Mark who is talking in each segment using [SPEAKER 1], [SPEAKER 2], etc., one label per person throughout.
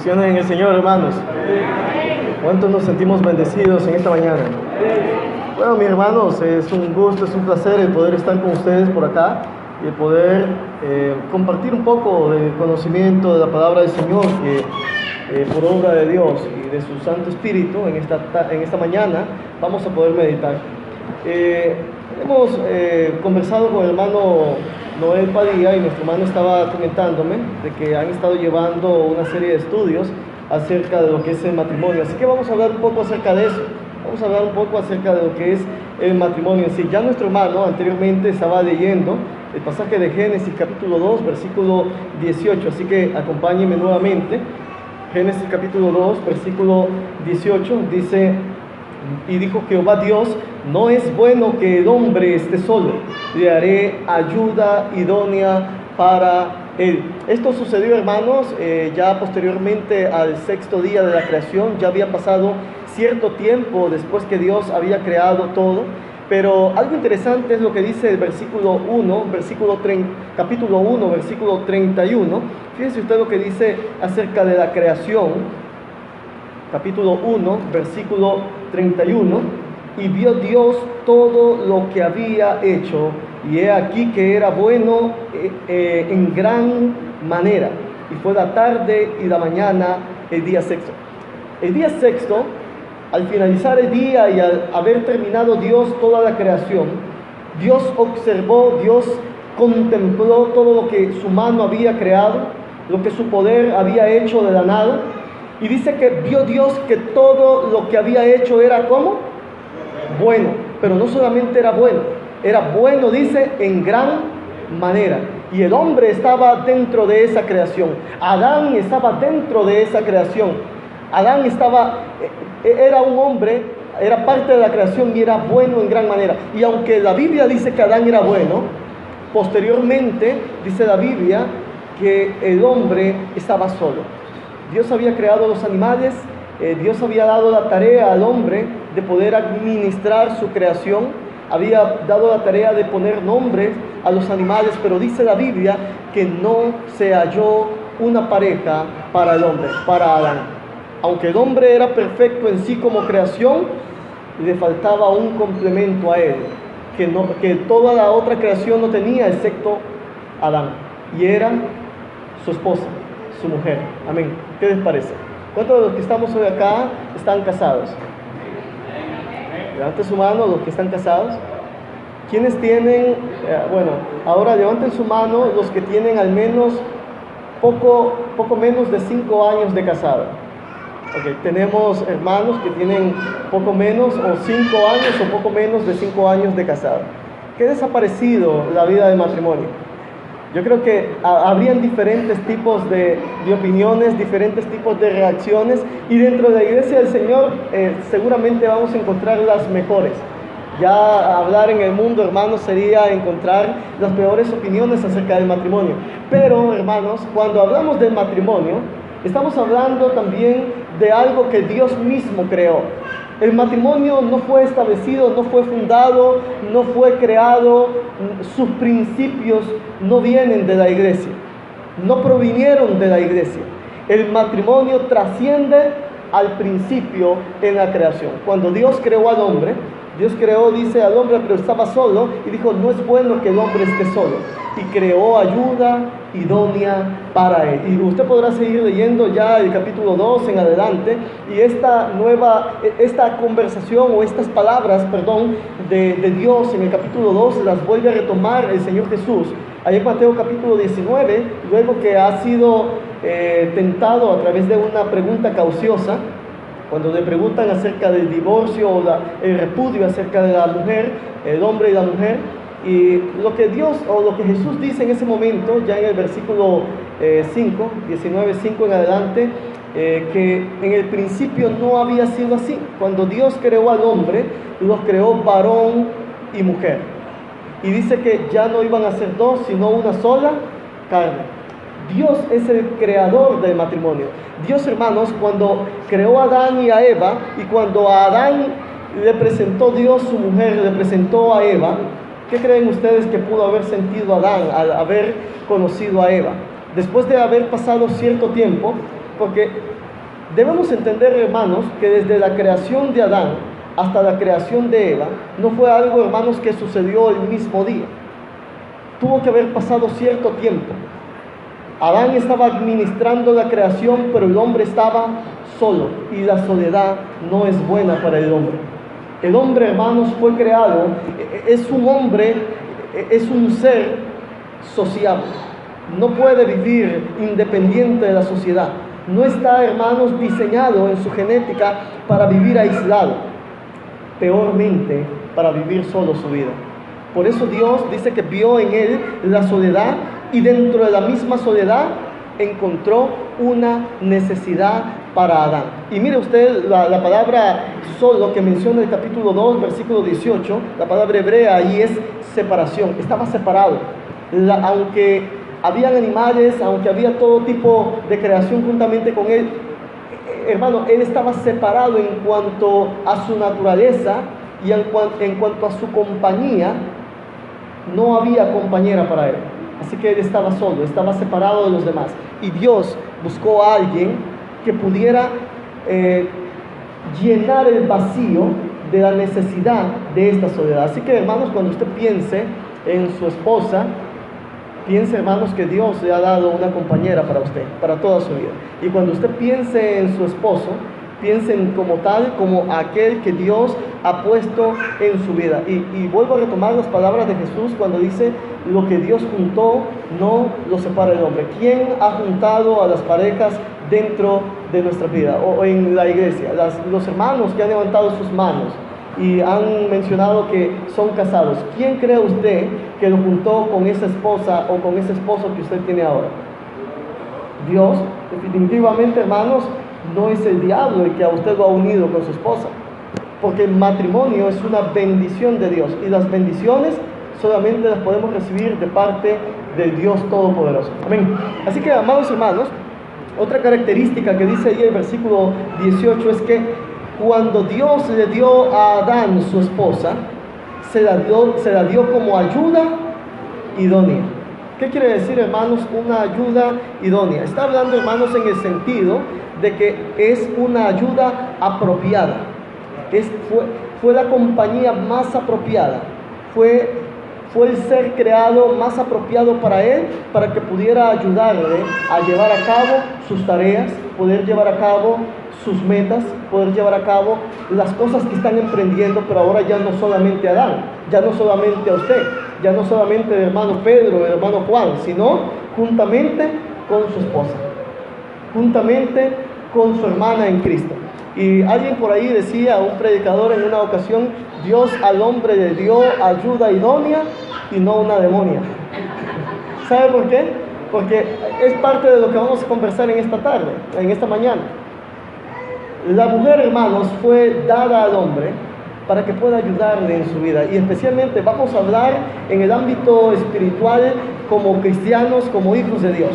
[SPEAKER 1] Bendiciones en el Señor, hermanos. ¿Cuántos nos sentimos bendecidos en esta mañana? Bueno, mis hermanos, es un gusto, es un placer el poder estar con ustedes por acá y el poder compartir un poco del conocimiento de la palabra del Señor que por obra de Dios y de su Santo Espíritu en esta mañana vamos a poder meditar. Hemos conversado con el hermano Noel Padilla y nuestro hermano estaba comentándome de que han estado llevando una serie de estudios acerca de lo que es el matrimonio. Así que vamos a hablar un poco acerca de eso. Vamos a hablar un poco acerca de lo que es el matrimonio en sí. Ya nuestro hermano anteriormente estaba leyendo el pasaje de Génesis capítulo 2, versículo 18. Así que acompáñenme nuevamente. Génesis capítulo 2, versículo 18 dice: y dijo Jehová Dios, no es bueno que el hombre esté solo, le haré ayuda idónea para él. Esto sucedió, hermanos, ya posteriormente al sexto día de la creación. Ya había pasado cierto tiempo después que Dios había creado todo, pero algo interesante es lo que dice el versículo 1, capítulo 1, versículo 31. Fíjense usted lo que dice acerca de la creación. Capítulo 1, versículo 31, y vio Dios todo lo que había hecho, y he aquí que era bueno en gran manera, y fue la tarde y la mañana el día sexto. El día sexto, al finalizar el día y al haber terminado Dios toda la creación, Dios observó, Dios contempló todo lo que su mano había creado, lo que su poder había hecho de la nada. Y dice que vio Dios que todo lo que había hecho era ¿cómo? Bueno, pero no solamente era bueno, dice, en gran manera. Y el hombre estaba dentro de esa creación. Adán estaba dentro de esa creación. Adán era un hombre, era parte de la creación y era bueno en gran manera. Y aunque la Biblia dice que Adán era bueno, posteriormente dice la Biblia que el hombre estaba solo. Dios había creado los animales, Dios había dado la tarea al hombre de poder administrar su creación, había dado la tarea de poner nombres a los animales, pero dice la Biblia que no se halló una pareja para el hombre, para Adán. Aunque el hombre era perfecto en sí como creación, le faltaba un complemento a él, que toda la otra creación no tenía, excepto Adán, y era su esposa, su mujer. Amén. ¿Qué les parece? ¿Cuántos de los que estamos hoy acá están casados? Levanten su mano los que están casados. ¿Quiénes tienen, ahora levanten su mano los que tienen al menos poco menos de 5 años de casado? Ok, tenemos hermanos que tienen poco menos o 5 años o poco menos de 5 años de casado. ¿Qué ha desaparecido la vida de matrimonio? Yo creo que habrían diferentes tipos de opiniones, diferentes tipos de reacciones, y dentro de la iglesia del Señor seguramente vamos a encontrar las mejores. Ya hablar en el mundo, hermanos, sería encontrar las peores opiniones acerca del matrimonio. Pero, hermanos, cuando hablamos del matrimonio, estamos hablando también de algo que Dios mismo creó. El matrimonio no fue establecido, no fue fundado, no fue creado, sus principios no vienen de la iglesia, no provinieron de la iglesia. El matrimonio trasciende al principio en la creación. Cuando Dios creó al hombre, dice al hombre, pero estaba solo, y dijo, no es bueno que el hombre esté solo. Y creó ayuda idónea para él. Y usted podrá seguir leyendo ya el capítulo 2 en adelante, y esta conversación o estas palabras, de Dios en el capítulo 2 las vuelve a retomar el Señor Jesús. Ahí en Mateo capítulo 19, luego que ha sido tentado a través de una pregunta cauciosa, cuando le preguntan acerca del divorcio o el repudio acerca de la mujer, el hombre y la mujer, y lo que Jesús dice en ese momento, ya en el versículo 19:5 en adelante, que en el principio no había sido así. Cuando Dios creó al hombre, los creó varón y mujer. Y dice que ya no iban a ser dos, sino una sola carne. Dios es el creador del matrimonio. Dios, hermanos, cuando creó a Adán y a Eva, y cuando a Adán le presentó Dios su mujer, le presentó a Eva, ¿qué creen ustedes que pudo haber sentido Adán al haber conocido a Eva? Después de haber pasado cierto tiempo, Porque debemos entender, hermanos, que desde la creación de Adán hasta la creación de Eva, no fue algo, hermanos, que sucedió el mismo día. Tuvo que haber pasado cierto tiempo. Adán estaba administrando la creación, pero el hombre estaba solo, y la soledad no es buena para el hombre. El hombre, hermanos, fue creado, es un hombre, es un ser sociable. No puede vivir independiente de la sociedad. No está, hermanos, diseñado en su genética para vivir aislado. Peormente, para vivir solo su vida. Por eso Dios dice que vio en él la soledad, y dentro de la misma soledad encontró una necesidad para Adán. Y mire usted la palabra solo que menciona el capítulo 2, versículo 18, la palabra hebrea ahí es separación. Estaba separado. Aunque habían animales, aunque había todo tipo de creación juntamente con él, hermano, él estaba separado en cuanto a su naturaleza, y en cuanto a su compañía, no había compañera para él. Así que él estaba solo, estaba separado de los demás. Y Dios buscó a alguien que pudiera llenar el vacío de la necesidad de esta soledad. Así que, hermanos, cuando usted piense en su esposa, piense, hermanos, que Dios le ha dado una compañera para usted, para toda su vida. Y cuando usted piense en su esposo, piensen como tal, como aquel que Dios ha puesto en su vida. Y vuelvo a retomar las palabras de Jesús cuando dice: lo que Dios juntó, no lo separa el hombre. ¿Quién ha juntado a las parejas dentro de nuestra vida o en la iglesia? Los hermanos que han levantado sus manos y han mencionado que son casados. ¿Quién cree usted que lo juntó con esa esposa o con ese esposo que usted tiene ahora? Dios. Definitivamente, hermanos, no es el diablo el que a usted lo ha unido con su esposa, porque el matrimonio es una bendición de Dios, y las bendiciones solamente las podemos recibir de parte del Dios Todopoderoso. Amén. Así que, amados hermanos, otra característica que dice ahí el versículo 18 es que cuando Dios le dio a Adán su esposa, se la dio como ayuda idónea. ¿Qué quiere decir, hermanos, una ayuda idónea? Está hablando, hermanos, en el sentido de que es una ayuda apropiada. Fue la compañía más apropiada. Fue el ser creado más apropiado para él, para que pudiera ayudarle a llevar a cabo sus tareas, poder llevar a cabo sus metas, poder llevar a cabo las cosas que están emprendiendo, pero ahora ya no solamente a Adán, ya no solamente a usted, ya no solamente el hermano Pedro, el hermano Juan, sino juntamente con su esposa, juntamente con su hermana en Cristo. Y alguien por ahí decía, un predicador en una ocasión: Dios al hombre le dio ayuda idónea y no una demonia. ¿Sabe por qué? Porque es parte de lo que vamos a conversar en esta tarde, en esta mañana. La mujer, hermanos, fue dada al hombre para que pueda ayudarle en su vida, y especialmente vamos a hablar en el ámbito espiritual como cristianos, como hijos de Dios.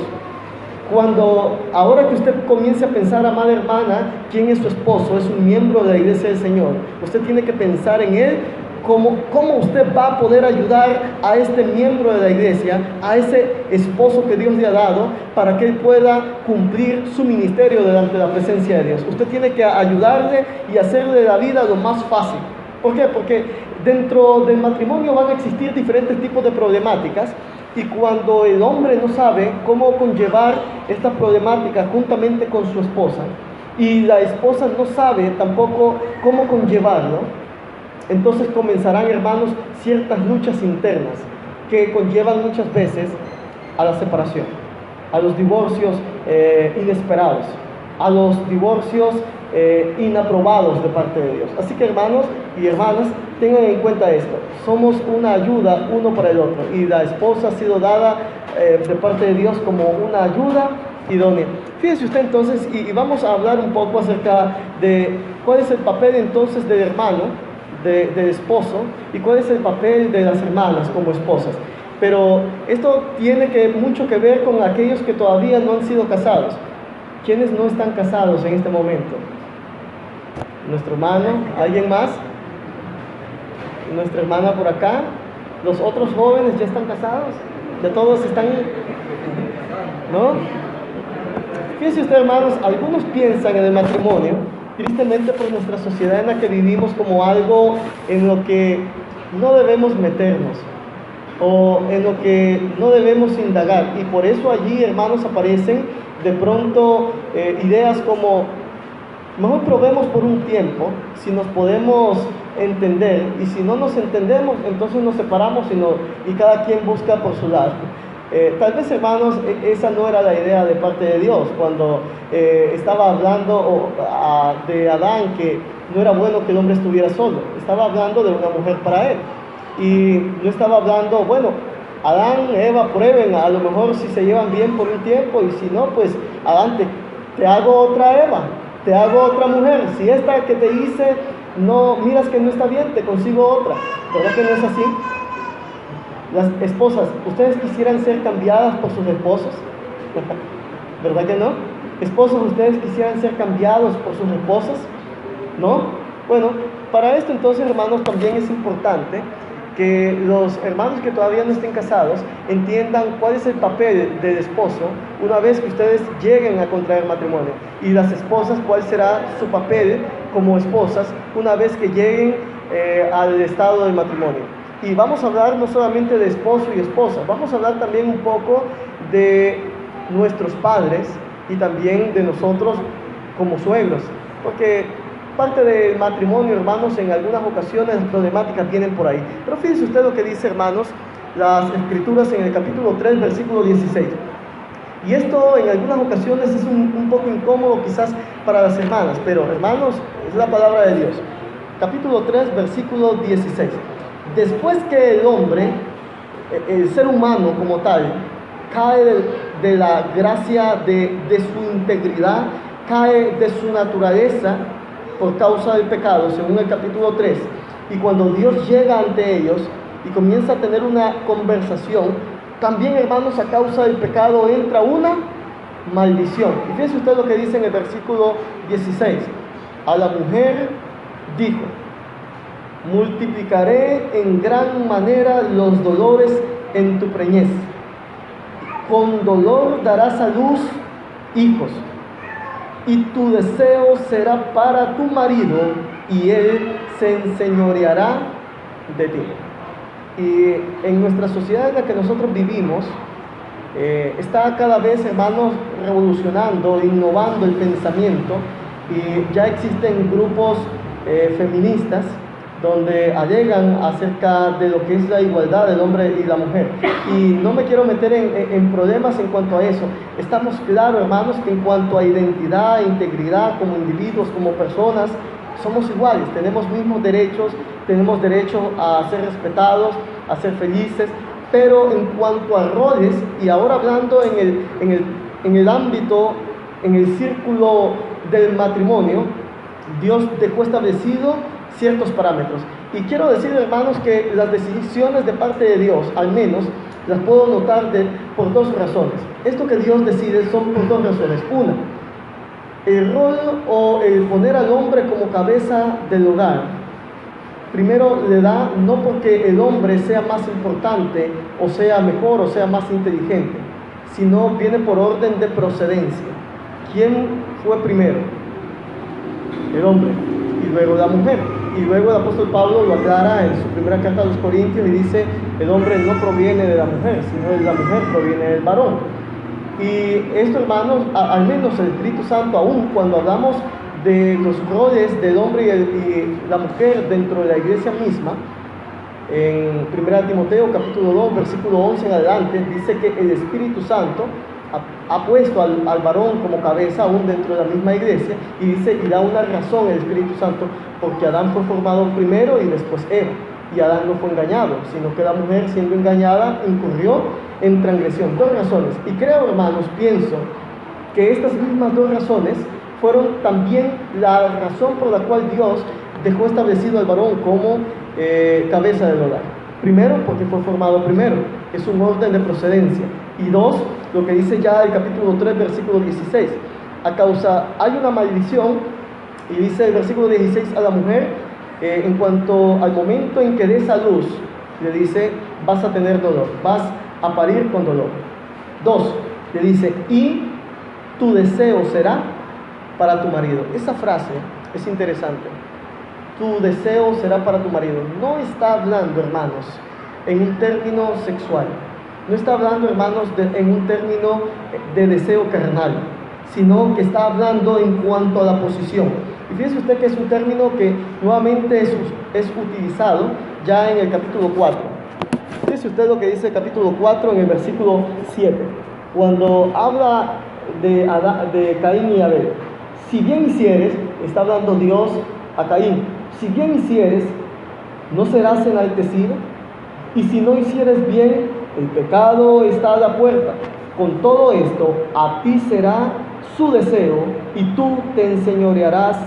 [SPEAKER 1] Ahora que usted comience a pensar, amada hermana, quién es su esposo, es un miembro de la iglesia del Señor, usted tiene que pensar en él, cómo usted va a poder ayudar a este miembro de la iglesia, a ese esposo que Dios le ha dado, para que él pueda cumplir su ministerio delante de la presencia de Dios. Usted tiene que ayudarle y hacerle la vida lo más fácil. ¿Por qué? Porque dentro del matrimonio van a existir diferentes tipos de problemáticas, y cuando el hombre no sabe cómo conllevar esta problemática juntamente con su esposa, y la esposa no sabe tampoco cómo conllevarlo, entonces comenzarán, hermanos, ciertas luchas internas que conllevan muchas veces a la separación, a los divorcios inesperados, a los divorcios inaprobados de parte de Dios. Así que, hermanos y hermanas, tengan en cuenta esto: somos una ayuda uno para el otro, y la esposa ha sido dada de parte de Dios como una ayuda idónea. Fíjese usted entonces, y vamos a hablar un poco acerca de cuál es el papel entonces del hermano, del esposo, y cuál es el papel de las hermanas como esposas. Pero esto tiene mucho que ver con aquellos que todavía no han sido casados. ¿Quiénes no están casados en este momento? Nuestro hermano, ¿alguien más? Nuestra hermana por acá. ¿Los otros jóvenes ya están casados? ¿Ya todos están? ¿No? Fíjense ustedes, hermanos, algunos piensan en el matrimonio, tristemente por nuestra sociedad en la que vivimos, como algo en lo que no debemos meternos o en lo que no debemos indagar, y por eso allí, hermanos, aparecen de pronto ideas como: mejor probemos por un tiempo si nos podemos entender, y si no nos entendemos, entonces nos separamos y cada quien busca por su lado. Tal vez, hermanos, esa no era la idea de parte de Dios cuando estaba hablando de Adán, que no era bueno que el hombre estuviera solo. Estaba hablando de una mujer para él, y no estaba hablando, bueno, Adán, Eva, prueben, a lo mejor si se llevan bien por un tiempo, y si no, pues adelante, te hago otra Eva, te hago otra mujer. Si esta que te hice no miras que no está bien, te consigo otra. ¿Verdad que no es así? Las esposas, ¿ustedes quisieran ser cambiadas por sus esposos? ¿Verdad que no? Esposos, ¿ustedes quisieran ser cambiados por sus esposas? ¿No? Bueno, para esto entonces, hermanos, también es importante que los hermanos que todavía no estén casados entiendan cuál es el papel del esposo una vez que ustedes lleguen a contraer matrimonio, y las esposas cuál será su papel como esposas una vez que lleguen al estado del matrimonio. Y vamos a hablar no solamente de esposo y esposa, vamos a hablar también un poco de nuestros padres y también de nosotros como suegros, porque parte del matrimonio, hermanos, en algunas ocasiones las problemáticas vienen por ahí. Pero fíjense usted lo que dice, hermanos, las Escrituras en el capítulo 3, versículo 16. Y esto en algunas ocasiones es un poco incómodo quizás para las hermanas, pero, hermanos, es la palabra de Dios. Capítulo 3, versículo 16. Después que el hombre, el ser humano como tal, cae de la gracia de su integridad, cae de su naturaleza por causa del pecado, según el capítulo 3, y cuando Dios llega ante ellos y comienza a tener una conversación, también, hermanos, a causa del pecado entra una maldición. Y fíjense usted lo que dice en el versículo 16. A la mujer dijo: multiplicaré en gran manera los dolores en tu preñez. Con dolor darás a luz hijos, y tu deseo será para tu marido, y él se enseñoreará de ti. Y en nuestra sociedad en la que nosotros vivimos, está cada vez, hermanos, revolucionando, innovando el pensamiento, y ya existen grupos feministas donde alegan acerca de lo que es la igualdad del hombre y la mujer. Y no me quiero meter en problemas en cuanto a eso. Estamos claros, hermanos, que en cuanto a identidad, integridad, como individuos, como personas, somos iguales, tenemos mismos derechos, tenemos derecho a ser respetados, a ser felices, pero en cuanto a roles, y ahora hablando en el ámbito, en el círculo del matrimonio, Dios dejó establecido ciertos parámetros. Y quiero decir, hermanos, que las decisiones de parte de Dios, al menos, las puedo notar por dos razones. Esto que Dios decide son por dos razones. Una, el rol o el poner al hombre como cabeza del hogar, primero le da no porque el hombre sea más importante o sea mejor o sea más inteligente, sino viene por orden de procedencia. ¿Quién fue primero? El hombre, y luego la mujer. Y luego el apóstol Pablo lo aclara en su primera carta a los Corintios y dice: el hombre no proviene de la mujer, sino la mujer proviene del varón. Y esto, hermanos, al menos el Espíritu Santo, aún cuando hablamos de los roles del hombre y la mujer dentro de la iglesia misma, en 1 Timoteo capítulo 2, versículo 11 en adelante, dice que el Espíritu Santo ha puesto al varón como cabeza aún dentro de la misma iglesia, y dice, y da una razón el Espíritu Santo, porque Adán fue formado primero y después Eva, y Adán no fue engañado, sino que la mujer, siendo engañada, incurrió en transgresión. Dos razones, y creo, hermanos, pienso que estas mismas dos razones fueron también la razón por la cual Dios dejó establecido al varón como cabeza del hogar. Primero, porque fue formado primero, es un orden de procedencia. Y dos, lo que dice ya el capítulo 3, versículo 16. Hay una maldición, y dice el versículo 16 a la mujer, en cuanto al momento en que des a luz, le dice: vas a tener dolor, vas a parir con dolor. Dos, le dice: y tu deseo será para tu marido. Esa frase es interesante. Tu deseo será para tu marido. No está hablando, hermanos, en un término sexual. No está hablando, hermanos, en un término de deseo carnal, sino que está hablando en cuanto a la posición. Y fíjese usted que es un término que nuevamente es utilizado ya en el capítulo 4. Fíjese usted lo que dice el capítulo 4 en el versículo 7, cuando habla de Caín y Abel. Si bien hicieres, está hablando Dios a Caín, si bien hicieres, no serás enaltecido, y si no hicieres bien, el pecado está a la puerta. Con todo esto, a ti será su deseo, y tú te enseñorearás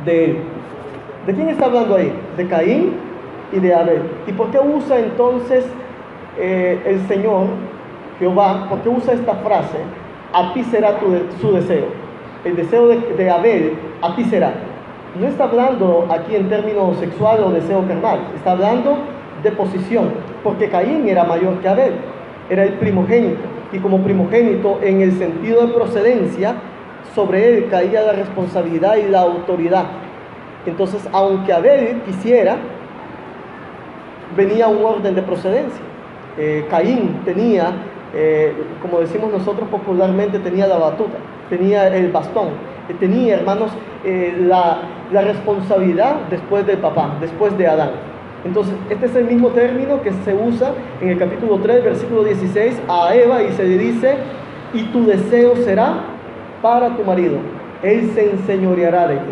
[SPEAKER 1] de él. ¿De quién está hablando ahí? De Caín y de Abel. ¿Y por qué usa entonces el Señor, Jehová, por qué usa esta frase? A ti será su deseo. El deseo de Abel, a ti será. No está hablando aquí en términos sexual o deseo carnal, está hablando de posición, porque Caín era mayor que Abel, era el primogénito, y como primogénito, en el sentido de procedencia, sobre él caía la responsabilidad y la autoridad. Entonces, aunque Abel quisiera, venía un orden de procedencia. Caín tenía, como decimos nosotros popularmente, tenía la batuta, tenía el bastón, tenía, hermanos, la responsabilidad después del papá, después de Adán. Entonces, este es el mismo término que se usa en el capítulo 3, versículo 16, a Eva, y se le dice: y tu deseo será para tu marido, él se enseñoreará de ti.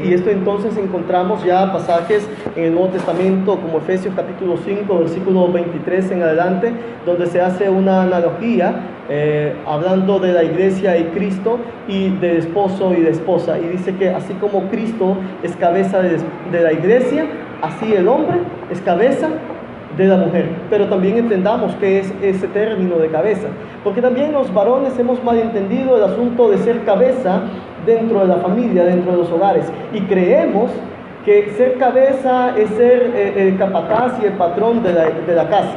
[SPEAKER 1] Y esto entonces encontramos ya pasajes en el Nuevo Testamento como Efesios capítulo 5, versículo 23 en adelante, donde se hace una analogía hablando de la iglesia y Cristo, y del esposo y de esposa, y dice que así como Cristo es cabeza de la iglesia, así el hombre es cabeza de la mujer. Pero también entendamos qué es ese término de cabeza, porque también los varones hemos malentendido el asunto de ser cabeza dentro de la familia, dentro de los hogares, y creemos que ser cabeza es ser el capataz y el patrón de la casa,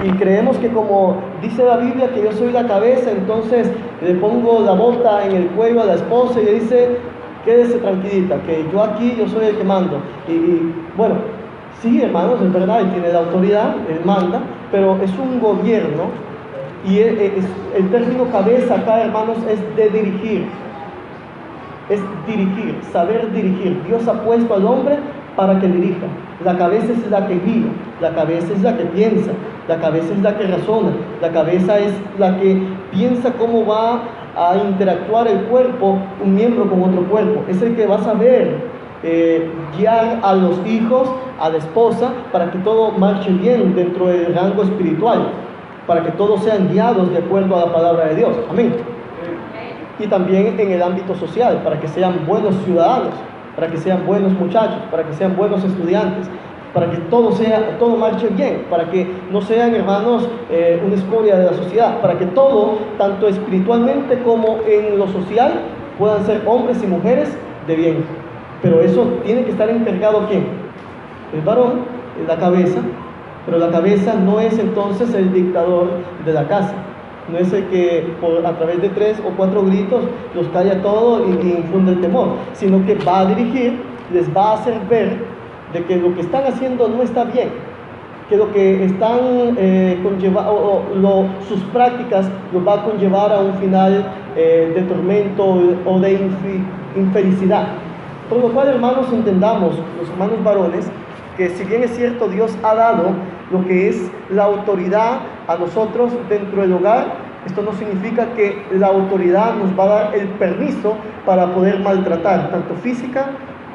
[SPEAKER 1] y creemos que como dice la Biblia que yo soy la cabeza, entonces le pongo la bota en el cuello a la esposa y le dice: quédese tranquilita, que yo soy el que mando. Y bueno, sí, hermanos, es verdad, él tiene la autoridad, él manda, pero es un gobierno, y el término cabeza acá, hermanos, es de dirigir. Es dirigir, saber dirigir. Dios ha puesto al hombre para que dirija. La cabeza es la que guía, la cabeza es la que piensa, la cabeza es la que razona, la cabeza es la que piensa cómo va a interactuar el cuerpo, un miembro con otro cuerpo. Es el que va a saber guiar a los hijos, a la esposa, para que todo marche bien dentro del rango espiritual, para que todos sean guiados de acuerdo a la palabra de Dios. Amén. Y también en el ámbito social, para que sean buenos ciudadanos, para que sean buenos muchachos, para que sean buenos estudiantes, para que todo marche bien, para que no sean, hermanos, una escoria de la sociedad, para que todo, tanto espiritualmente como en lo social, puedan ser hombres y mujeres de bien. Pero eso tiene que estar encargado ¿quién? El varón, es la cabeza, pero la cabeza no es entonces el dictador de la casa. No es el que a través de 3 o 4 gritos los calla todo y infunde el temor, sino que va a dirigir, les va a hacer ver de que lo que están haciendo no está bien, que lo que están sus prácticas los va a conllevar a un final de tormento o de infelicidad. Por lo cual, hermanos, entendamos, los hermanos varones, que si bien es cierto, Dios ha dado lo que es la autoridad a nosotros dentro del hogar, esto no significa que la autoridad nos va a dar el permiso para poder maltratar, tanto física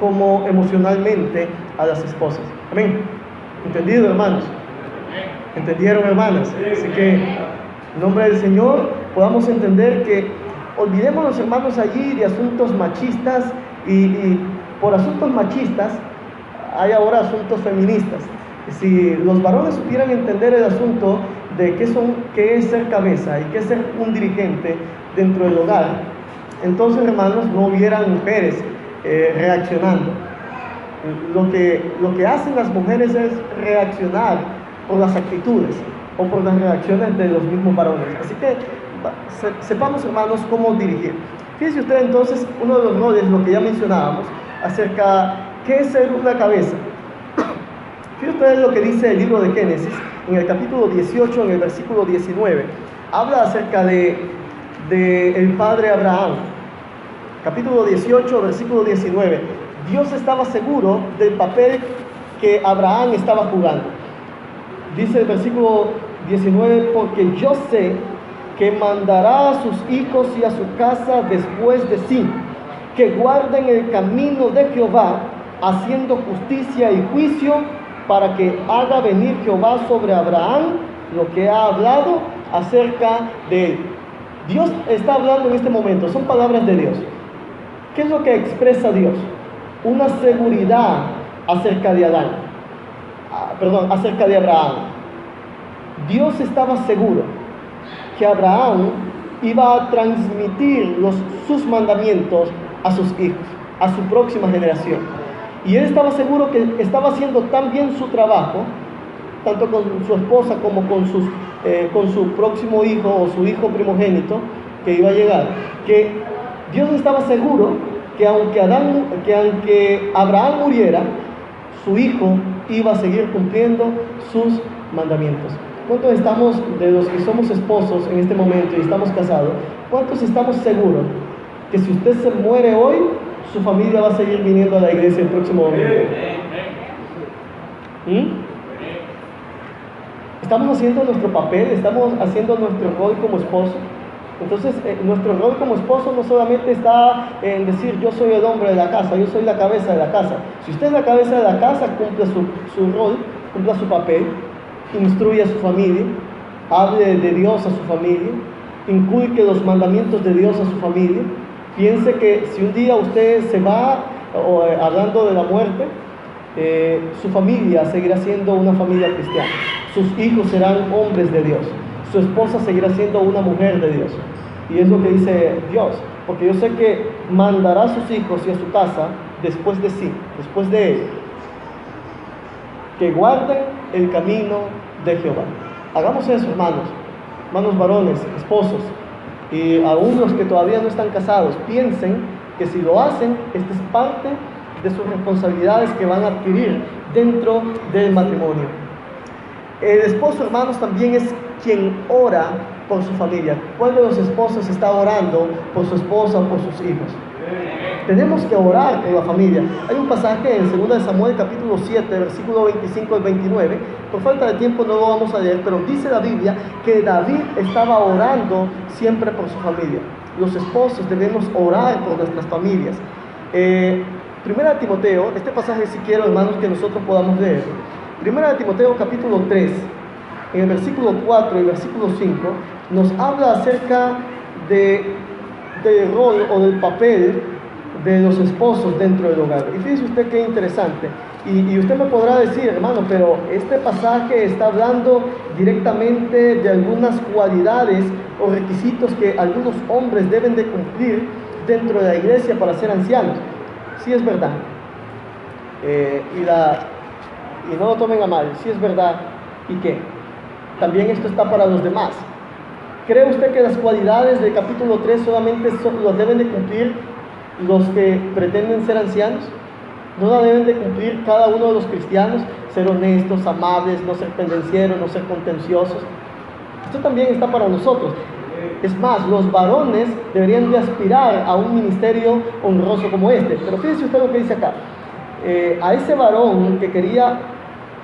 [SPEAKER 1] como emocionalmente, a las esposas. Amén. ¿Entendido, hermanos? ¿Entendieron, hermanas? Así que, en nombre del Señor, podamos entender que olvidémonos, hermanos, allí de asuntos machistas, y por asuntos machistas hay ahora asuntos feministas. Si los varones supieran entender el asunto de qué es ser cabeza y qué es ser un dirigente dentro del hogar, entonces, hermanos, no hubieran mujeres reaccionando. Lo que hacen las mujeres es reaccionar por las actitudes o por las reacciones de los mismos varones. Así que sepamos, hermanos, cómo dirigir. Fíjense usted entonces, uno de los roles, lo que ya mencionábamos, acerca qué es ser una cabeza. Fíjense usted lo que dice el libro de Génesis, en el capítulo 18, en el versículo 19. Habla acerca de el padre Abraham. Capítulo 18, versículo 19. Dios estaba seguro del papel que Abraham estaba jugando. Dice el versículo 19, porque yo sé que mandará a sus hijos y a su casa después de sí, que guarden el camino de Jehová, haciendo justicia y juicio, para que haga venir Jehová sobre Abraham lo que ha hablado acerca de él. Dios está hablando en este momento, son palabras de Dios. ¿Qué es lo que expresa Dios? Una seguridad acerca de acerca de Abraham. Dios estaba seguro que Abraham iba a transmitir sus mandamientos a sus hijos, a su próxima generación. Y él estaba seguro que estaba haciendo tan bien su trabajo, tanto con su esposa como con su próximo hijo o su hijo primogénito que iba a llegar, que Dios estaba seguro que aunque Abraham muriera, su hijo iba a seguir cumpliendo sus mandamientos. ¿Cuántos estamos, de los que somos esposos en este momento y estamos casados, cuántos estamos seguros que si usted se muere hoy, su familia va a seguir viniendo a la iglesia el próximo domingo? Estamos haciendo nuestro papel, estamos haciendo nuestro rol como esposo. Entonces, nuestro rol como esposo no solamente está en decir yo soy el hombre de la casa, yo soy la cabeza de la casa. Si usted es la cabeza de la casa, cumple su rol, cumpla su papel, instruye a su familia, hable de Dios a su familia, inculque los mandamientos de Dios a su familia. Piense que si un día usted se va, hablando de la muerte, su familia seguirá siendo una familia cristiana, sus hijos serán hombres de Dios, su esposa seguirá siendo una mujer de Dios. Y es lo que dice Dios, porque yo sé que mandará a sus hijos y a su casa después de sí, después de él, que guarden el camino de Jehová. Hagamos eso, hermanos varones, esposos, y aún los que todavía no están casados, piensen que si lo hacen, esta es parte de sus responsabilidades que van a adquirir dentro del matrimonio. El esposo, hermanos, también es quien ora por su familia. ¿Cuál de los esposos está orando por su esposa o por sus hijos? Tenemos que orar por la familia. Hay un pasaje en 2 Samuel capítulo 7, versículo 25 al 29. Por falta de tiempo no lo vamos a leer, pero dice la Biblia que David estaba orando siempre por su familia. Los esposos debemos orar por nuestras familias. Primera de Timoteo, este pasaje si quiero, hermanos, que nosotros podamos leer. Primera de Timoteo capítulo 3, en el versículo 4 y versículo 5, nos habla acerca del rol o del papel de los esposos dentro del hogar. Y fíjese usted qué interesante. Y usted me podrá decir, hermano, pero este pasaje está hablando directamente de algunas cualidades o requisitos que algunos hombres deben de cumplir dentro de la iglesia para ser ancianos. Sí es verdad. Y no lo tomen a mal, sí es verdad. ¿Y qué? También esto está para los demás. ¿Cree usted que las cualidades del capítulo 3 solamente las deben de cumplir los que pretenden ser ancianos? ¿No la deben de cumplir cada uno de los cristianos? Ser honestos, amables, no ser pendencieros, no ser contenciosos. Esto también está para nosotros. Es más, los varones deberían de aspirar a un ministerio honroso como este. Pero fíjese usted lo que dice acá. A ese varón que quería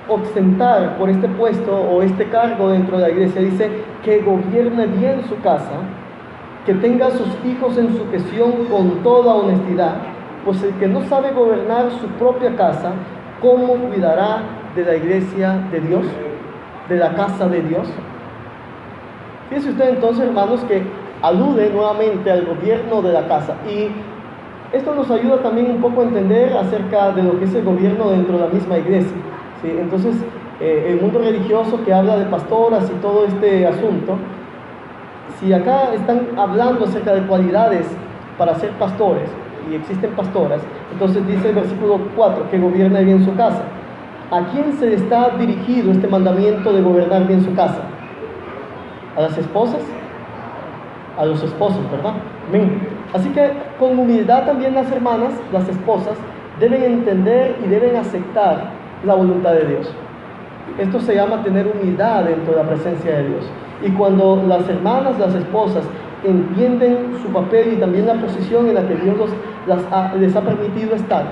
[SPEAKER 1] ostentar por este puesto o este cargo dentro de la iglesia, dice que gobierne bien su casa, que tenga a sus hijos en sujeción con toda honestidad, pues el que no sabe gobernar su propia casa, ¿cómo cuidará de la iglesia de Dios, de la casa de Dios? Fíjese usted entonces, hermanos, que alude nuevamente al gobierno de la casa, y esto nos ayuda también un poco a entender acerca de lo que es el gobierno dentro de la misma iglesia. ¿Sí? Entonces, el mundo religioso que habla de pastoras y todo este asunto, si acá están hablando acerca de cualidades para ser pastores, y existen pastoras, entonces dice el versículo 4, que gobierne bien su casa. ¿A quién se le está dirigido este mandamiento de gobernar bien su casa? ¿A las esposas? a los esposos, ¿verdad? Amén. Así que con humildad también las hermanas, las esposas, deben entender y deben aceptar la voluntad de Dios. Esto se llama tener humildad dentro de la presencia de Dios. Y cuando las hermanas, las esposas, entienden su papel y también la posición en la que Dios les ha permitido estar,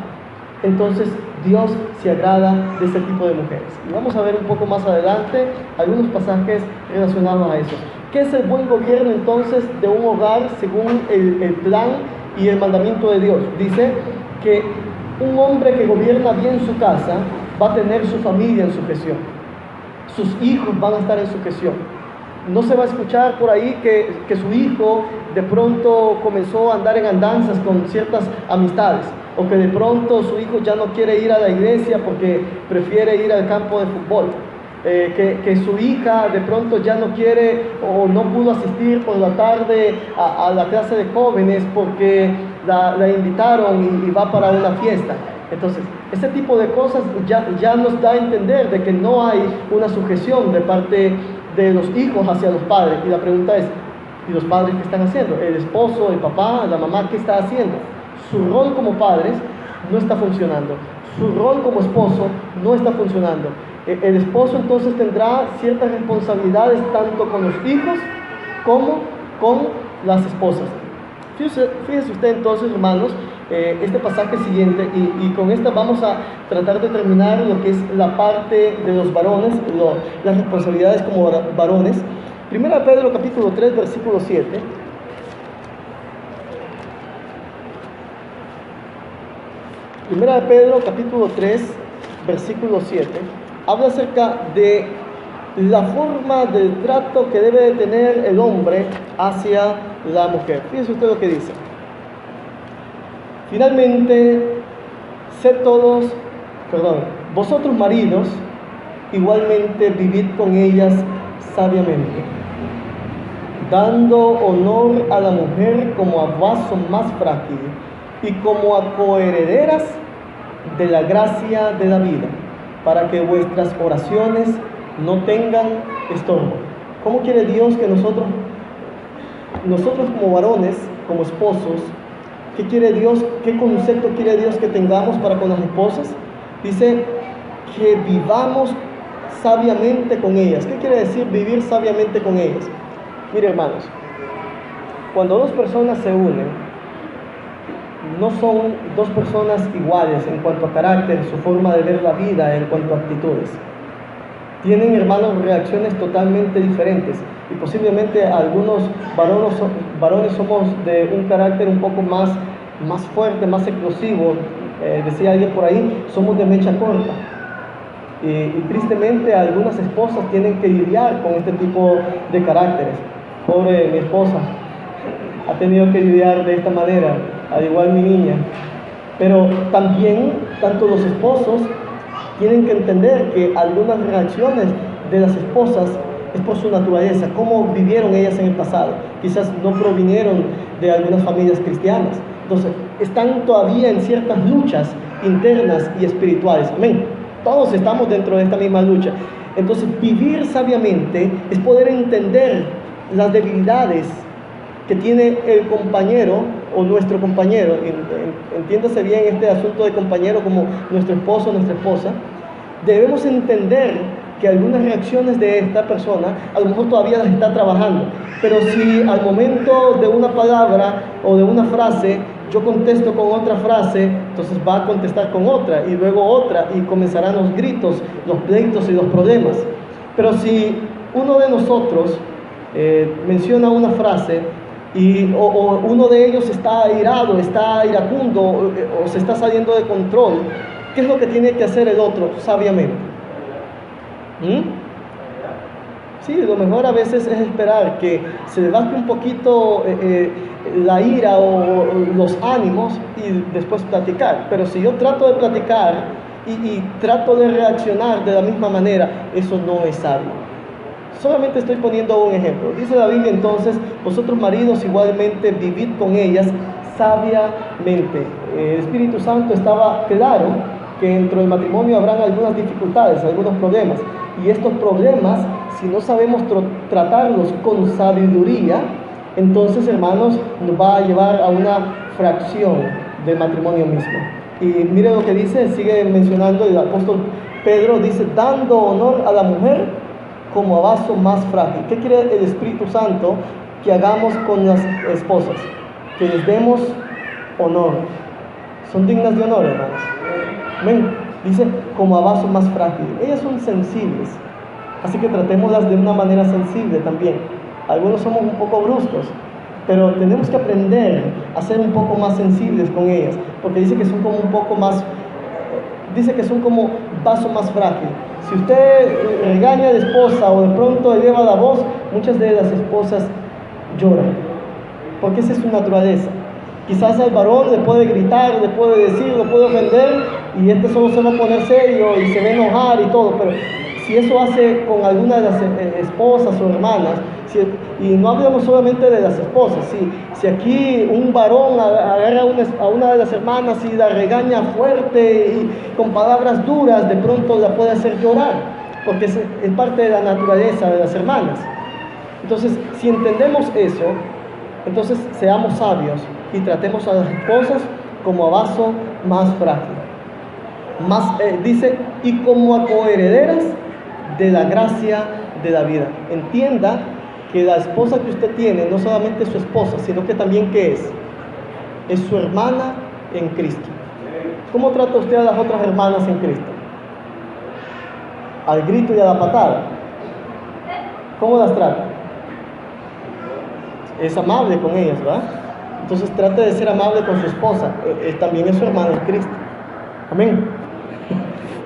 [SPEAKER 1] entonces Dios se agrada de este tipo de mujeres. Y vamos a ver un poco más adelante algunos pasajes relacionados a eso. ¿Qué es el buen gobierno entonces de un hogar según el plan y el mandamiento de Dios? Dice que un hombre que gobierna bien su casa va a tener su familia en sujeción. Sus hijos van a estar en sujeción. No se va a escuchar por ahí que su hijo de pronto comenzó a andar en andanzas con ciertas amistades, o que de pronto su hijo ya no quiere ir a la iglesia porque prefiere ir al campo de fútbol, que su hija de pronto ya no quiere o no pudo asistir por la tarde a la clase de jóvenes porque la invitaron y va para una fiesta. Entonces, ese tipo de cosas ya nos da a entender de que no hay una sujeción de parte de los hijos hacia los padres. Y la pregunta es, ¿y los padres qué están haciendo? El esposo, el papá, la mamá, ¿qué está haciendo? Su rol como padres no está funcionando. Su rol como esposo no está funcionando. El esposo entonces tendrá ciertas responsabilidades tanto con los hijos como con las esposas. Fíjese usted entonces, hermanos, este pasaje siguiente, y con esta vamos a tratar de terminar lo que es la parte de los varones, las responsabilidades como varones. Primera de Pedro capítulo 3, versículo 7. Primera de Pedro capítulo 3, versículo 7, habla acerca de la forma del trato que debe de tener el hombre hacia la mujer. Fíjese usted lo que dice. Finalmente, vosotros maridos, igualmente vivid con ellas sabiamente, dando honor a la mujer como a vaso más frágil y como a coherederas de la gracia de la vida, para que vuestras oraciones no tengan estorbo. ¿Cómo quiere Dios que nosotros como varones, como esposos, qué quiere Dios, qué concepto quiere Dios que tengamos para con las esposas? Dice que vivamos sabiamente con ellas. ¿Qué quiere decir vivir sabiamente con ellas? Mire, hermanos, cuando dos personas se unen, no son dos personas iguales en cuanto a carácter, su forma de ver la vida, en cuanto a actitudes. Tienen, hermanos, reacciones totalmente diferentes, y posiblemente algunos varones somos de un carácter un poco más fuerte, más explosivo. Decía alguien por ahí, somos de mecha corta. Y tristemente algunas esposas tienen que lidiar con este tipo de caracteres. Pobre mi esposa, ha tenido que lidiar de esta manera, al igual mi niña. Pero también, tanto los esposos tienen que entender que algunas reacciones de las esposas es por su naturaleza, cómo vivieron ellas en el pasado. Quizás no provinieron de algunas familias cristianas. Entonces, están todavía en ciertas luchas internas y espirituales. Amén. Todos estamos dentro de esta misma lucha. Entonces, vivir sabiamente es poder entender las debilidades que tiene el compañero o nuestro compañero. Entiéndase bien este asunto de compañero como nuestro esposo, nuestra esposa. Debemos entender que algunas reacciones de esta persona a lo mejor todavía las está trabajando, pero si al momento de una palabra o de una frase yo contesto con otra frase, entonces va a contestar con otra y luego otra, y comenzarán los gritos, los pleitos y los problemas. Pero si uno de nosotros menciona una frase o uno de ellos está airado, está iracundo o se está saliendo de control, ¿qué es lo que tiene que hacer el otro sabiamente? Sí, lo mejor a veces es esperar que se le baje un poquito la ira o los ánimos y después platicar. Pero si yo trato de platicar y trato de reaccionar de la misma manera, eso no es sabio. Solamente estoy poniendo un ejemplo. Dice la Biblia entonces, vosotros maridos igualmente vivid con ellas sabiamente. El Espíritu Santo estaba claro que dentro del matrimonio habrán algunas dificultades, algunos problemas. Y estos problemas, si no sabemos tratarlos con sabiduría, entonces, hermanos, nos va a llevar a una fracción del matrimonio mismo. Y mire lo que dice, sigue mencionando el apóstol Pedro, dice, dando honor a la mujer como a vaso más frágil. ¿Qué quiere el Espíritu Santo que hagamos con las esposas? Que les demos honor. Son dignas de honor, hermanos. Amén. Dice, como a vaso más frágil. Ellas son sensibles, así que tratémoslas de una manera sensible también. Algunos somos un poco bruscos, pero tenemos que aprender a ser un poco más sensibles con ellas, porque dice que son como un poco más, dice que son como vaso más frágil. Si usted regaña a la esposa o de pronto eleva la voz, muchas de las esposas lloran, porque esa es su naturaleza. Quizás al varón le puede gritar, le puede decir, lo puede ofender, y este solo se va a poner serio y se va a enojar y todo, pero si eso hace con alguna de las esposas o hermanas, y no hablamos solamente de las esposas, si aquí un varón agarra a una de las hermanas y la regaña fuerte y con palabras duras, de pronto la puede hacer llorar, porque es parte de la naturaleza de las hermanas. Entonces, si entendemos eso, entonces seamos sabios y tratemos a las esposas como a vaso más frágil. Dice, y como a coherederas de la gracia de la vida. Entienda que la esposa que usted tiene no solamente es su esposa, sino que también ¿qué es? Es su hermana en Cristo. ¿Cómo trata usted a las otras hermanas en Cristo? Al grito y a la patada. ¿Cómo las trata? Es amable con ellas, ¿verdad? Entonces trate de ser amable con su esposa. También es su hermana en Cristo. Amén.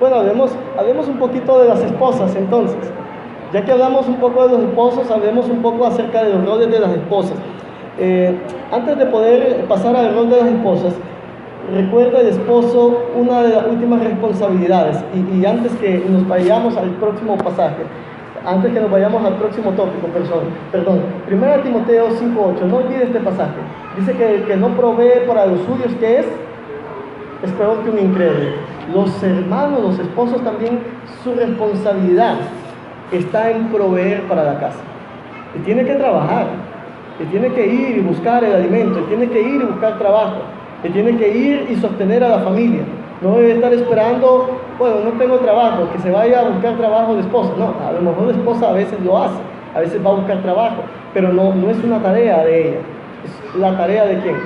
[SPEAKER 1] Bueno, hablemos un poquito de las esposas entonces. Ya que hablamos un poco de los esposos, hablemos un poco acerca de los roles de las esposas. Antes de poder pasar al rol de las esposas, recuerda el esposo una de las últimas responsabilidades. Y antes que nos vayamos al próximo pasaje, antes que nos vayamos al próximo tópico, perdón, 1 Timoteo 5:8, no olvide este pasaje. Dice que el que no provee para los suyos, ¿qué es? Es peor que un incrédulo. Los hermanos, los esposos también, su responsabilidad está en proveer para la casa. Y tiene que trabajar, y tiene que ir y buscar el alimento, y tiene que ir y buscar trabajo, y tiene que ir y sostener a la familia. No debe estar esperando, bueno, no tengo trabajo, que se vaya a buscar trabajo de esposa. No, a lo mejor la esposa a veces lo hace, a veces va a buscar trabajo, pero no es una tarea de ella, es la tarea de ¿quién?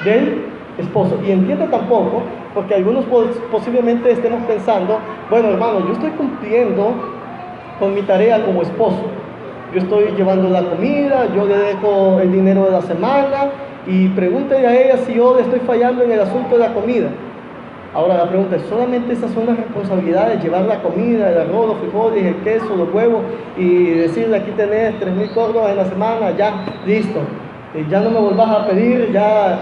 [SPEAKER 1] Del esposo. Y entienda tampoco, porque algunos posiblemente estemos pensando, bueno, hermano, yo estoy cumpliendo con mi tarea como esposo. Yo estoy llevando la comida, yo le dejo el dinero de la semana, y pregúntale a ella si yo le estoy fallando en el asunto de la comida. Ahora la pregunta es, ¿solamente esas son las responsabilidades? Llevar la comida, el arroz, los frijoles, el queso, los huevos, y decirle, aquí tenés 3,000 córdobas en la semana, ya, listo. Ya no me volvás a pedir, ya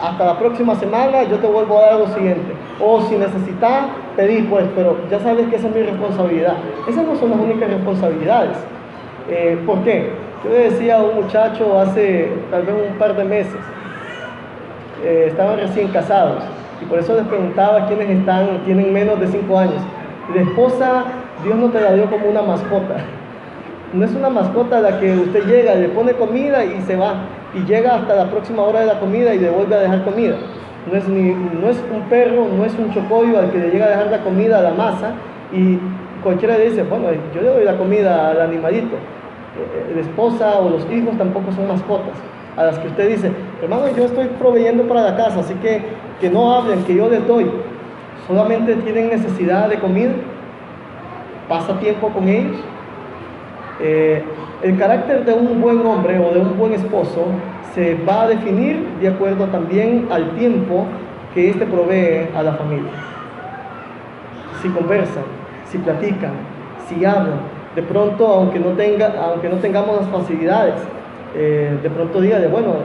[SPEAKER 1] hasta la próxima semana yo te vuelvo a dar lo siguiente. O si necesitas, pedí pues, pero ya sabes que esa es mi responsabilidad. Esas no son las únicas responsabilidades. ¿Por qué? Yo le decía a un muchacho hace tal vez un par de meses, estaban recién casados, y por eso les preguntaba quiénes tienen menos de 5 años. La esposa, Dios no te la dio como una mascota. No es una mascota a la que usted llega, le pone comida y se va, y llega hasta la próxima hora de la comida y le vuelve a dejar comida. No es un perro, no es un chocollo al que le llega a dejar la comida a la masa, y cualquiera le dice, bueno, yo le doy la comida al animalito. La esposa o los hijos tampoco son mascotas a las que usted dice, hermano, yo estoy proveyendo para la casa, así que no hablen, que yo les doy. Solamente tienen necesidad de comida, pasa tiempo con ellos. El carácter de un buen hombre o de un buen esposo se va a definir de acuerdo también al tiempo que éste provee a la familia. Si conversan, si platican, si hablan, de pronto, aunque no tengamos las facilidades, de pronto dígale, bueno,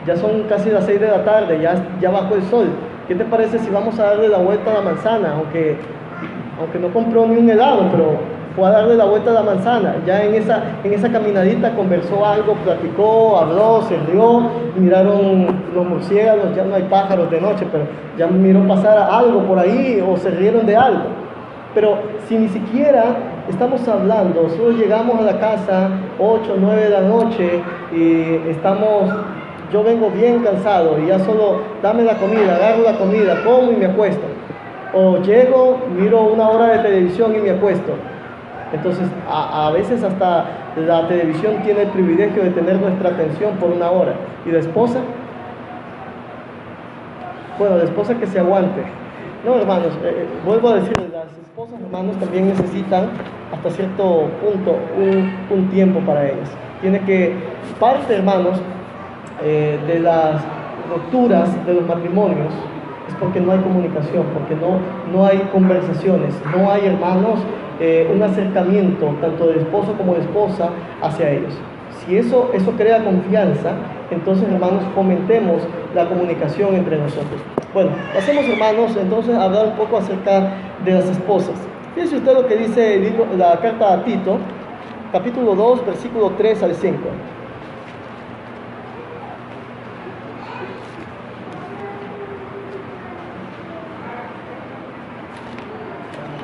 [SPEAKER 1] ya son casi las 6 de la tarde, ya bajó el sol, ¿qué te parece si vamos a darle la vuelta a la manzana? Aunque no compró ni un helado, pero fue a darle la vuelta a la manzana. Ya en esa caminadita conversó algo, platicó, habló, se rió, miraron los murciélagos, ya no hay pájaros de noche, pero ya miró pasar algo por ahí o se rieron de algo. Pero si ni siquiera estamos hablando, solo llegamos a la casa 8, 9 de la noche y yo vengo bien cansado y ya solo dame la comida, agarro la comida, como y me acuesto. O llego, miro una hora de televisión y me acuesto. Entonces, a veces hasta la televisión tiene el privilegio de tener nuestra atención por una hora. ¿Y la esposa? Bueno, la esposa que se aguante. No, hermanos, vuelvo a decirles, las esposas, hermanos, también necesitan hasta cierto punto un tiempo para ellas. Parte, hermanos, de las rupturas de los matrimonios es porque no hay comunicación, porque no hay conversaciones, no hay, hermanos, un acercamiento tanto del esposo como de esposa hacia ellos. Si eso crea confianza, entonces, hermanos, fomentemos la comunicación entre nosotros. Bueno, pasemos, hermanos, entonces a hablar un poco acerca de las esposas. Fíjese usted lo que dice la carta a Tito, capítulo 2, versículo 3 al 5.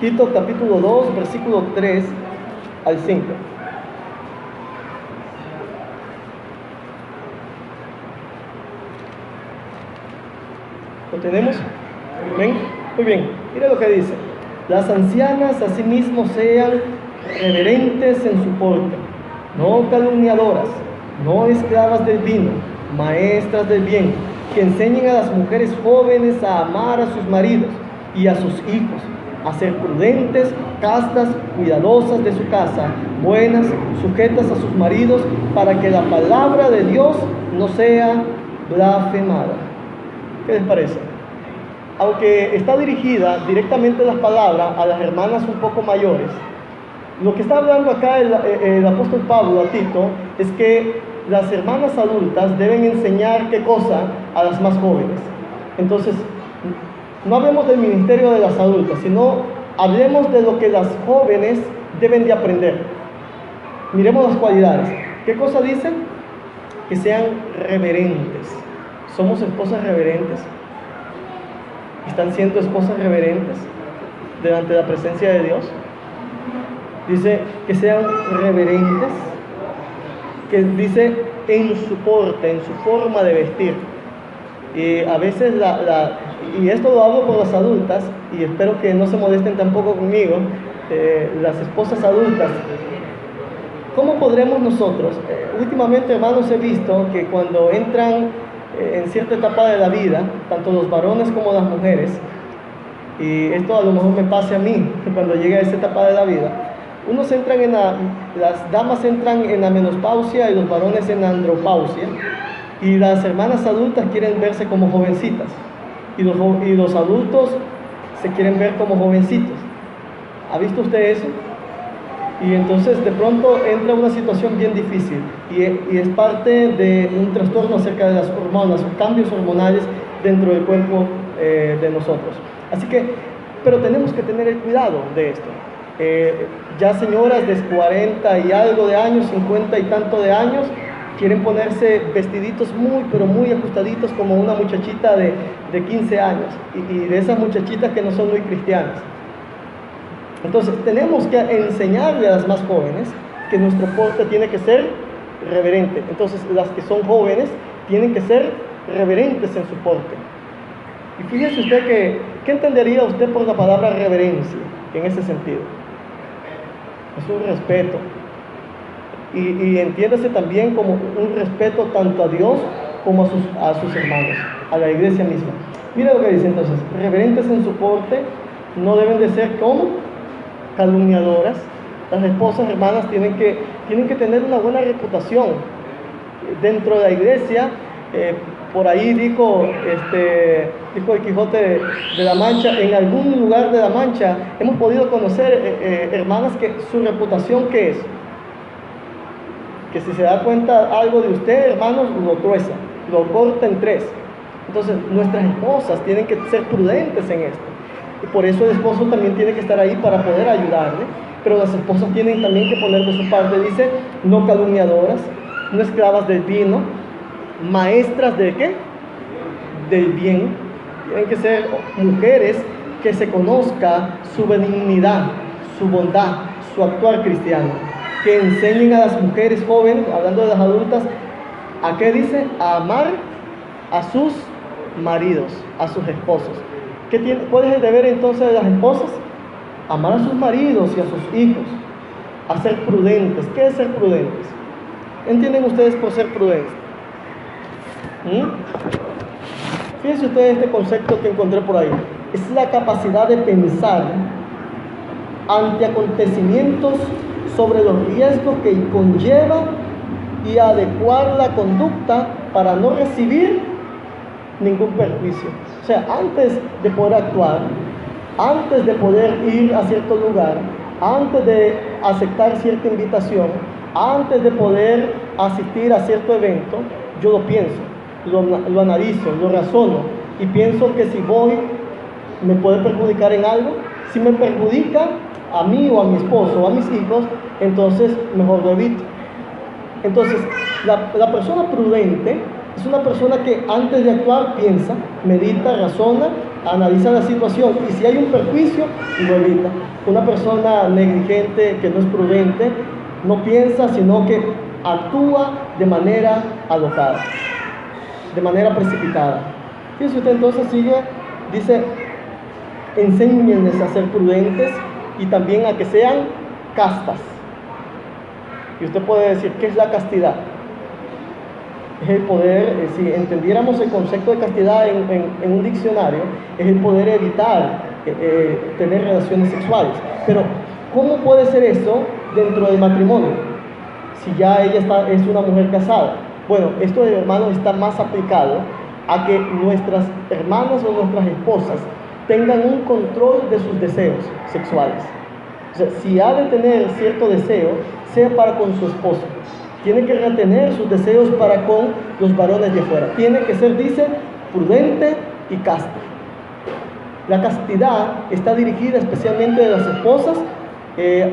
[SPEAKER 1] Tito capítulo 2, versículo 3 al 5. ¿Lo tenemos? ¿Ven? Muy bien, mira lo que dice. Las ancianas asimismo sean reverentes en su porte, no calumniadoras, no esclavas del vino, maestras del bien, que enseñen a las mujeres jóvenes a amar a sus maridos y a sus hijos, a ser prudentes, castas, cuidadosas de su casa, buenas, sujetas a sus maridos, para que la palabra de Dios no sea blasfemada. ¿Qué les parece? Aunque está dirigida directamente las palabras a las hermanas un poco mayores, lo que está hablando acá el apóstol Pablo a Tito es que las hermanas adultas deben enseñar ¿qué cosa? A las más jóvenes. Entonces, no hablemos del ministerio de las adultas, sino hablemos de lo que las jóvenes deben de aprender. Miremos las cualidades. ¿Qué cosa dicen? Que sean reverentes. ¿Somos esposas reverentes? ¿Están siendo esposas reverentes delante de la presencia de Dios? Dice que sean reverentes, que dice en su porte, en su forma de vestir. Y a veces, y esto lo hablo por las adultas, y espero que no se molesten tampoco conmigo, las esposas adultas. ¿Cómo podremos nosotros? Últimamente, hermanos, he visto que cuando entran en cierta etapa de la vida, tanto los varones como las mujeres, y esto a lo mejor me pase a mí, cuando llegue a esa etapa de la vida, las damas entran en la menopausia y los varones en la andropausia, y las hermanas adultas quieren verse como jovencitas, y los adultos se quieren ver como jovencitos. ¿Ha visto usted eso? Y entonces de pronto entra una situación bien difícil y es parte de un trastorno acerca de las hormonas, cambios hormonales dentro del cuerpo de nosotros. Así que, pero tenemos que tener el cuidado de esto. Ya señoras de 40 y algo de años, 50 y tanto de años, quieren ponerse vestiditos muy, pero muy ajustaditos como una muchachita de 15 años y de esas muchachitas que no son muy cristianas. Entonces tenemos que enseñarle a las más jóvenes que nuestro porte tiene que ser reverente. Entonces las que son jóvenes tienen que ser reverentes en su porte. Y fíjese usted ¿qué entendería usted por la palabra reverencia en ese sentido? Es un respeto. Y entiéndase también como un respeto tanto a Dios como a sus hermanos, a la iglesia misma. Mira lo que dice entonces: reverentes en su porte, no deben de ser como calumniadoras. Las esposas, hermanas, tienen que tener una buena reputación dentro de la iglesia. Por ahí dijo el Quijote de la Mancha, en algún lugar de la Mancha hemos podido conocer hermanas que su reputación, ¿qué es? Que si se da cuenta algo de usted, hermanos, lo trueza, lo corta en tres. Entonces nuestras esposas tienen que ser prudentes en esto. Y por eso el esposo también tiene que estar ahí para poder ayudarle, pero las esposas tienen también que poner de su parte. Dice, no calumniadoras, no esclavas del vino, maestras ¿de qué? Del bien. Tienen que ser mujeres que se conozca su benignidad, su bondad, su actuar cristiano, que enseñen a las mujeres jóvenes, hablando de las adultas, ¿a qué dice? A amar a sus maridos, a sus esposos. ¿Cuál es el deber entonces de las esposas? Amar a sus maridos y a sus hijos, a ser prudentes. ¿Qué es ser prudentes? ¿Entienden ustedes por ser prudentes? Fíjense ustedes este concepto que encontré por ahí. Es la capacidad de pensar ante acontecimientos sobre los riesgos que conlleva y adecuar la conducta para no recibir ningún perjuicio. O sea, antes de poder actuar, antes de poder ir a cierto lugar, antes de aceptar cierta invitación, antes de poder asistir a cierto evento, yo lo pienso, lo analizo, lo razono y pienso que si voy me puede perjudicar en algo. Si me perjudica a mí o a mi esposo o a mis hijos, entonces mejor lo evito. Entonces, la persona prudente es una persona que antes de actuar piensa, medita, razona, analiza la situación y si hay un perjuicio, lo evita. Una persona negligente que no es prudente no piensa, sino que actúa de manera alocada, de manera precipitada. Fíjese usted, entonces sigue, dice, enséñenles a ser prudentes y también a que sean castas. Y usted puede decir, ¿qué es la castidad? Es el poder, si entendiéramos el concepto de castidad en un diccionario, es el poder evitar tener relaciones sexuales. Pero, ¿cómo puede ser eso dentro del matrimonio? Si ya ella es una mujer casada. Bueno, esto, hermanos, está más aplicado a que nuestras hermanas o nuestras esposas tengan un control de sus deseos sexuales. O sea, si ha de tener cierto deseo, sea para con su esposo. Tiene que retener sus deseos para con los varones de afuera. Tiene que ser, dice, prudente y casta. La castidad está dirigida especialmente de las esposas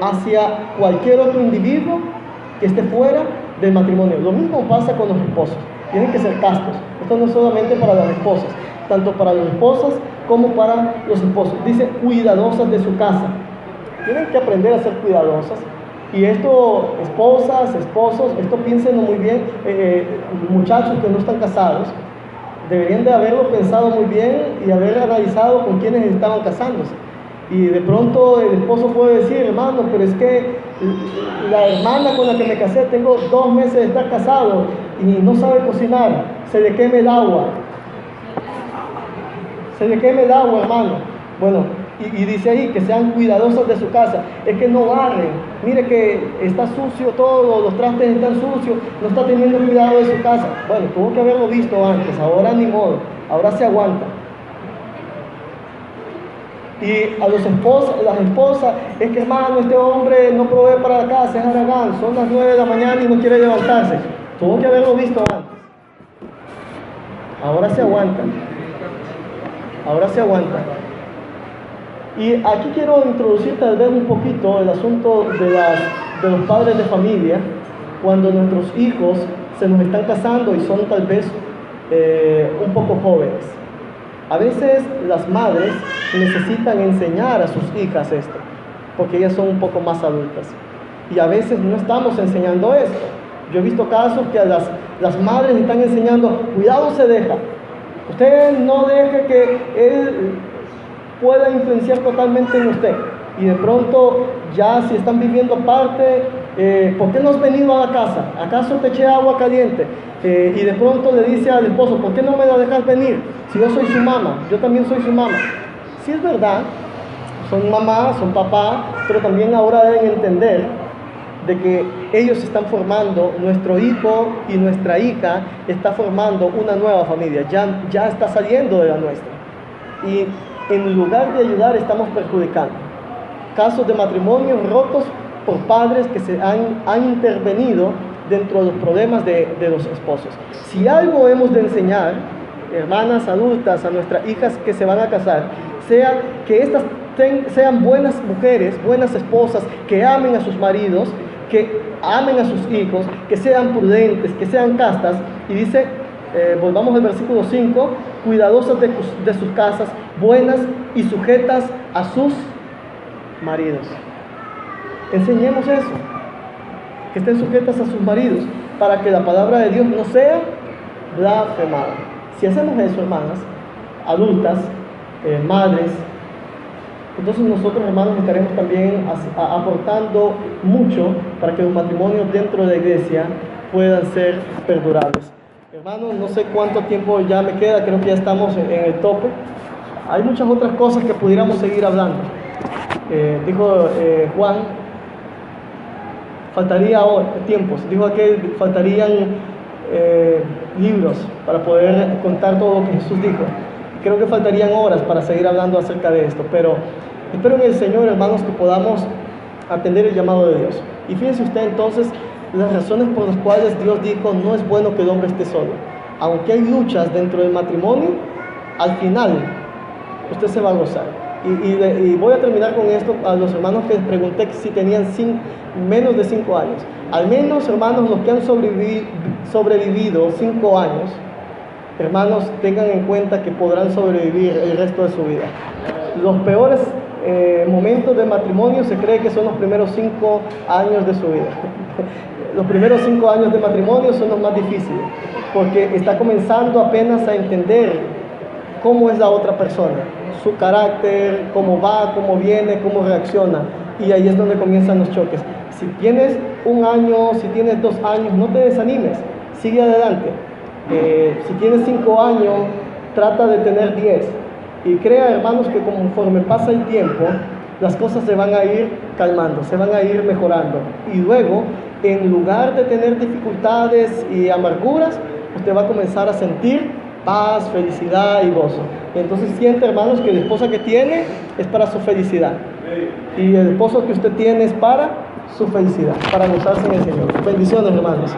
[SPEAKER 1] hacia cualquier otro individuo que esté fuera del matrimonio. Lo mismo pasa con los esposos. Tienen que ser castos. Esto no es solamente para las esposas, tanto para las esposas como para los esposos. Dice, cuidadosas de su casa. Tienen que aprender a ser cuidadosas. Y esto, esposas, esposos, esto piénsenlo muy bien, muchachos que no están casados, deberían de haberlo pensado muy bien y haber analizado con quienes estaban casándose. Y de pronto el esposo puede decir, hermano, pero es que la hermana con la que me casé, tengo 2 meses de estar casado y no sabe cocinar, se le queme el agua. Se le queme el agua, hermano. Bueno, y dice ahí que sean cuidadosas de su casa. Es que no barren. Mire que está sucio todo, los trastes están sucios, no está teniendo cuidado de su casa. Bueno, tuvo que haberlo visto antes, ahora ni modo, ahora se aguanta. Y a las esposas, es que hermano, este hombre no provee para la casa, es haragán, son las 9 de la mañana y no quiere levantarse. Tuvo que haberlo visto antes. Ahora se aguanta. Ahora se aguanta. Y aquí quiero introducir tal vez un poquito el asunto de los padres de familia, cuando nuestros hijos se nos están casando y son tal vez un poco jóvenes. A veces las madres necesitan enseñar a sus hijas esto, porque ellas son un poco más adultas. Y a veces no estamos enseñando esto. Yo he visto casos que a las madres están enseñando, cuidado se deja. Usted no deje que él pueda influenciar totalmente en usted. Y de pronto, ya si están viviendo aparte, ¿por qué no has venido a la casa? ¿Acaso te eché agua caliente? Y de pronto le dice al esposo, ¿por qué no me la dejas venir? Si yo soy su mamá, yo también soy su mamá. Sí es verdad, son mamá, son papá, pero también ahora deben entender de que ellos están formando, nuestro hijo y nuestra hija está formando una nueva familia, ya está saliendo de la nuestra. Y en lugar de ayudar, estamos perjudicando. Casos de matrimonios rotos por padres que se han intervenido dentro de los problemas de los esposos. Si algo hemos de enseñar, hermanas adultas, a nuestras hijas que se van a casar, sea que estas sean buenas mujeres, buenas esposas, que amen a sus maridos, que amen a sus hijos, que sean prudentes, que sean castas. Y dice, volvamos al versículo 5, cuidadosas de sus casas, buenas y sujetas a sus maridos. Enseñemos eso, que estén sujetas a sus maridos, para que la palabra de Dios no sea blasfemada. Si hacemos eso, hermanas, adultas, madres, entonces nosotros, hermanos, estaremos también aportando mucho para que los matrimonios dentro de la iglesia puedan ser perdurables. Hermanos, no sé cuánto tiempo ya me queda, creo que ya estamos en el tope. Hay muchas otras cosas que pudiéramos seguir hablando. Dijo Juan, faltaría tiempos. Dijo aquel, faltarían libros para poder contar todo lo que Jesús dijo. Creo que faltarían horas para seguir hablando acerca de esto, pero espero en el Señor, hermanos, que podamos atender el llamado de Dios. Y fíjense usted entonces las razones por las cuales Dios dijo, no es bueno que el hombre esté solo. Aunque hay luchas dentro del matrimonio, al final usted se va a gozar. Y voy a terminar con esto a los hermanos que les pregunté si tenían menos de 5 años. Al menos, hermanos, los que han sobrevivido 5 años, hermanos, tengan en cuenta que podrán sobrevivir el resto de su vida. Los peores momentos de matrimonio se cree que son los primeros 5 años de su vida. Los primeros 5 años de matrimonio son los más difíciles, porque está comenzando apenas a entender cómo es la otra persona, su carácter, cómo va, cómo viene, cómo reacciona, y ahí es donde comienzan los choques. Si tienes 1 año, si tienes 2 años, no te desanimes, sigue adelante. Si tienes 5 años, trata de tener 10. Y crea, hermanos, que conforme pasa el tiempo, las cosas se van a ir calmando, se van a ir mejorando. Y luego, en lugar de tener dificultades y amarguras, usted va a comenzar a sentir paz, felicidad y gozo. Y entonces siente, hermanos, que la esposa que tiene es para su felicidad. Y el esposo que usted tiene es para su felicidad, para gozarse en el Señor. Bendiciones, hermanos.